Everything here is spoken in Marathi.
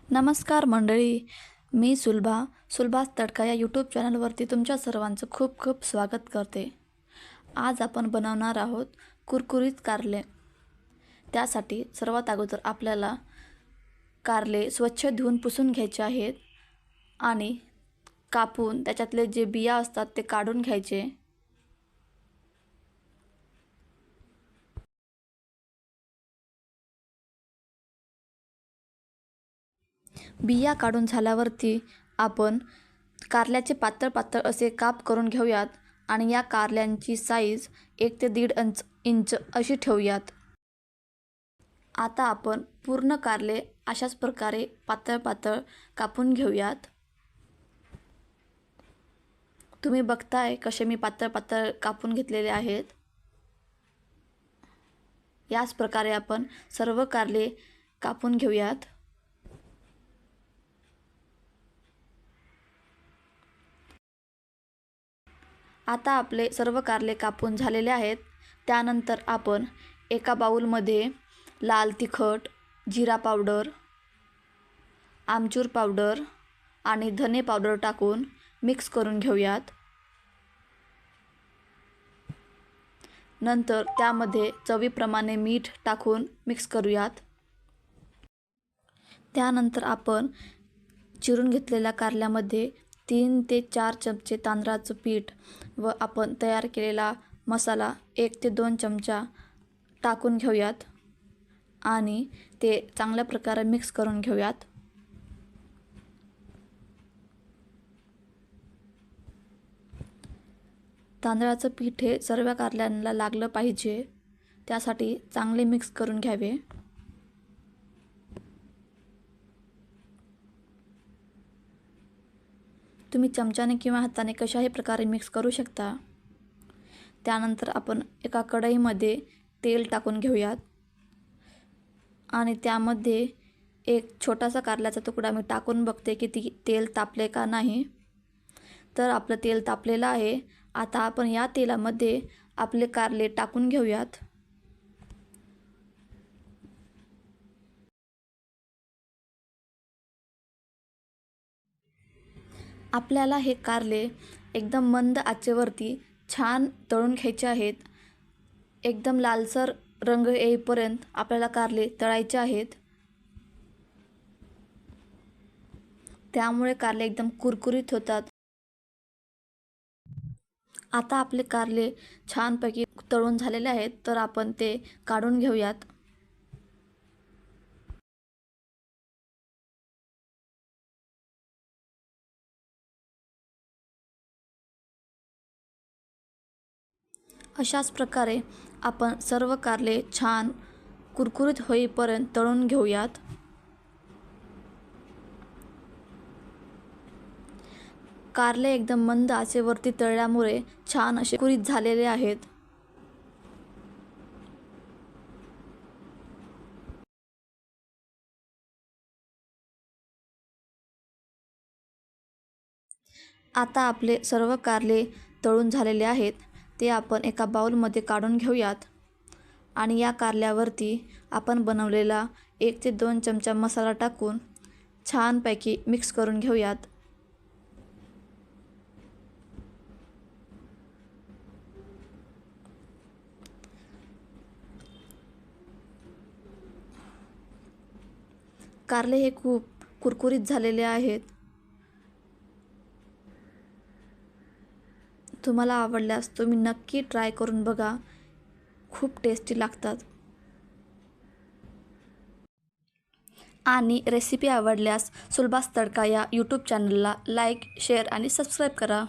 नमस्कार मंडळी, मी सुलभाच तडका या यूट्यूब चॅनलवरती तुमच्या सर्वांचं खूप खूप स्वागत करते. आज आपण बनवणार आहोत कुरकुरीत कारले. त्यासाठी सर्वात अगोदर आपल्याला कारले स्वच्छ धुवून पुसून घ्यायचे आहेत आणि कापून त्याच्यातले जे बिया असतात ते काढून घ्यायचे. बिया काढून झाल्यावरती आपण कारल्याचे पातळ पातळ असे काप करून घेऊयात आणि या कारल्यांची साईज 1 ते 1.5 इंच अशी ठेवूयात. आता आपण पूर्ण कारले अशाच प्रकारे पातळ पातळ कापून घेऊयात. तुम्ही बघताय कसे मी पातळ पातळ कापून घेतलेले आहेत. याच प्रकारे आपण सर्व कारले कापून घेऊयात. आता आपले सर्व कारले कापून झालेले आहेत. त्यानंतर आपण एका बाउलमध्ये लाल तिखट, जिरा पावडर, आमचूर पावडर आणि धने पावडर टाकून मिक्स करून घेऊयात. नंतर त्यामध्ये चवीप्रमाणे मीठ टाकून मिक्स करूयात. त्यानंतर आपण चिरून घेतलेल्या कारल्यामध्ये 3 ते 4 चमचे तांदळाचं पीठ व आपण तयार केलेला मसाला 1 ते 2 चमचा टाकून घेऊयात आणि ते चांगल्या प्रकारे मिक्स करून घेऊयात. तांदळाचं पीठ हे सर्व कारल्यांना लागलं पाहिजे, त्यासाठी चांगले मिक्स करून घ्यावे. तुम्ही चमच्याने किंवा हाताने कशाही प्रकारे मिक्स करू शकता. त्यानंतर आपण एका कढईमध्ये तेल टाकून घेऊयात आणि त्यामध्ये एक छोटासा कारल्याचा तुकडा मी टाकून बघते की तेल तापले का नाही. तर आपलं तेल तापलेलं आहे. आता आपण या तेलामध्ये आपले कारले टाकून घेऊयात. आपल्याला हे कारले एकदम मंद आचेवरती छान तळून घ्यायचे आहेत. एकदम लालसर रंग येईपर्यंत आपल्याला कारले तळायचे आहेत. त्यामुळे कारले एकदम कुरकुरीत होतात. आता आपले कारले छानपैकी तळून झालेले आहेत, तर आपण ते काढून घेऊयात. अशाच प्रकारे आपण सर्व कारले छान कुरकुरीत होईपर्यंत तळून घेऊयात. कारले एकदम मंद आचेवरती तळल्यामुळे छान असे कुरकुरीत झालेले आहेत. आता आपले सर्व कारले तळून झालेले आहेत. ते आपण एका बाउलमध्ये काढून घेऊयात आणि या कारल्यावरती आपण बनवलेला 1 ते 2 चमचा मसाला टाकून छानपैकी मिक्स करून घेऊयात. कारले हे खूप कुरकुरीत झालेले आहेत. तुम्हाला आवडल्यास तुम्ही नक्की ट्राय करून बघा. खूप टेस्टी लागतात. आणि रेसिपी आवडल्यास सुलभाच तडका या यूट्यूब चॅनलला लाईक, शेअर आणि सबस्क्राईब करा.